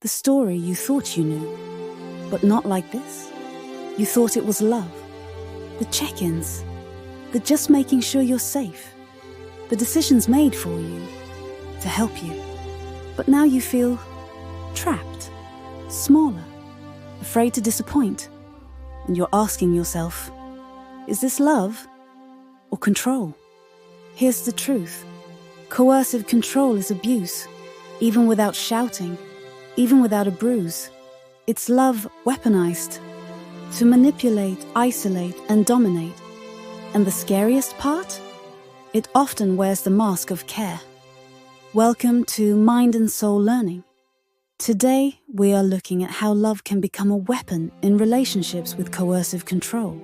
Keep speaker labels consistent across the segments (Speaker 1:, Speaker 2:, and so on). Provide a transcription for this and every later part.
Speaker 1: The story you thought you knew, but not like this. You thought it was love. The check-ins, the just making sure you're safe, the decisions made for you, to help you. But now you feel trapped, smaller, afraid to disappoint. And you're asking yourself, is this love or control? Here's the truth. Coercive control is abuse, even without shouting, even without a bruise. It's love weaponized to manipulate, isolate, and dominate. And the scariest part? It often wears the mask of care. Welcome to Mind and Soul Learning. Today, we are looking at how love can become a weapon in relationships with coercive control.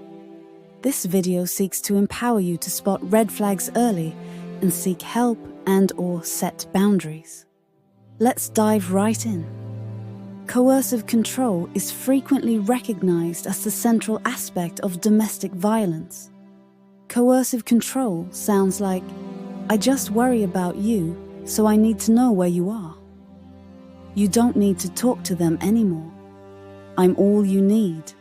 Speaker 1: This video seeks to empower you to spot red flags early and seek help and/or set boundaries. Let's dive right in. Coercive control is frequently recognized as the central aspect of domestic violence. Coercive control sounds like, I just worry about you, so I need to know where you are. You don't need to talk to them anymore. I'm all you need.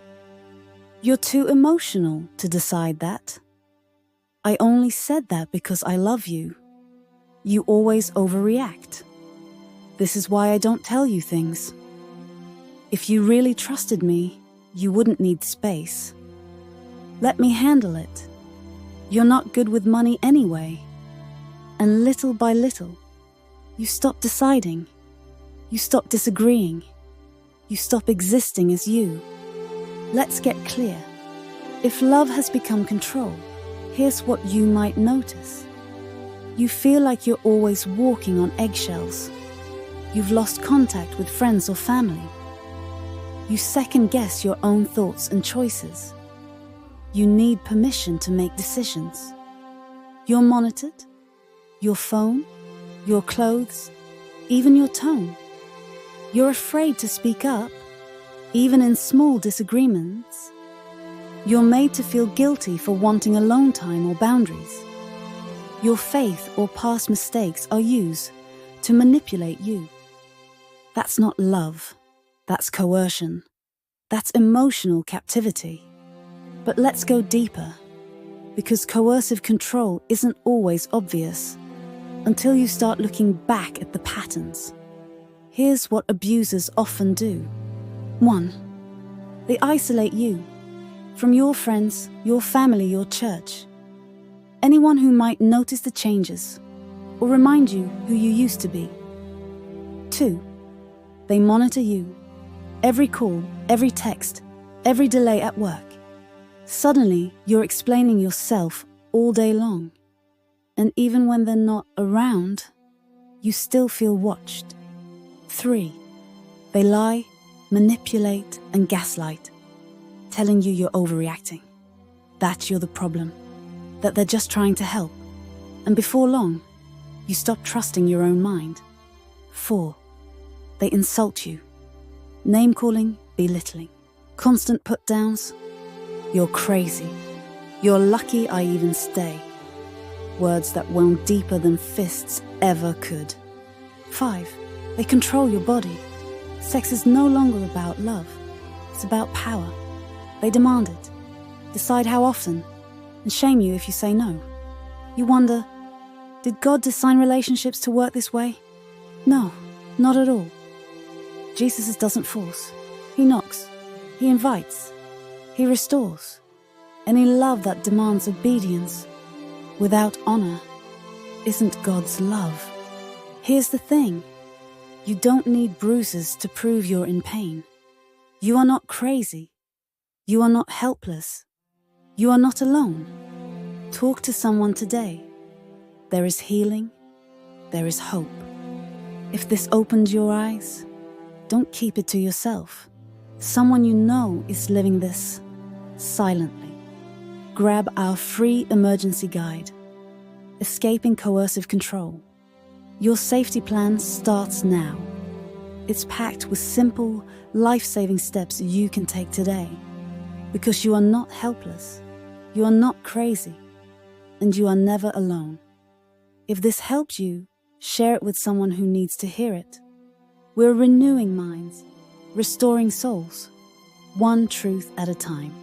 Speaker 1: You're too emotional to decide that. I only said that because I love you. You always overreact. This is why I don't tell you things. If you really trusted me, you wouldn't need space. Let me handle it. You're not good with money anyway. And little by little, you stop deciding. You stop disagreeing. You stop existing as you. Let's get clear. If love has become control, here's what you might notice. You feel like you're always walking on eggshells. You've lost contact with friends or family. You second-guess your own thoughts and choices. You need permission to make decisions. You're monitored. Your phone, your clothes, even your tone. You're afraid to speak up, even in small disagreements. You're made to feel guilty for wanting alone time or boundaries. Your faith or past mistakes are used to manipulate you. That's not love. That's coercion. That's emotional captivity. But let's go deeper, because coercive control isn't always obvious until you start looking back at the patterns. Here's what abusers often do. 1. They isolate you from your friends, your family, your church. Anyone who might notice the changes or remind you who you used to be. 2. They monitor you. Every call, every text, every delay at work. Suddenly, you're explaining yourself all day long. And even when they're not around, you still feel watched. 3. They lie, manipulate, and gaslight, telling you you're overreacting, that you're the problem, that they're just trying to help. And before long, you stop trusting your own mind. 4. They insult you. Name-calling, belittling, constant put-downs. You're crazy. You're lucky I even stay. Words that wound deeper than fists ever could. 5. They control your body. Sex is no longer about love. It's about power. They demand it, decide how often, and shame you if you say no. You wonder, did God design relationships to work this way? No, not at all. Jesus doesn't force. He knocks. He invites. He restores. Any love that demands obedience without honor isn't God's love. Here's the thing. You don't need bruises to prove you're in pain. You are not crazy. You are not helpless. You are not alone. Talk to someone today. There is healing. There is hope. If this opened your eyes, don't keep it to yourself. Someone you know is living this silently. Grab our free emergency guide, Escaping Coercive Control. Your safety plan starts now. It's packed with simple, life-saving steps you can take today. Because you are not helpless, you are not crazy, and you are never alone. If this helped you, share it with someone who needs to hear it. We're renewing minds, restoring souls, one truth at a time.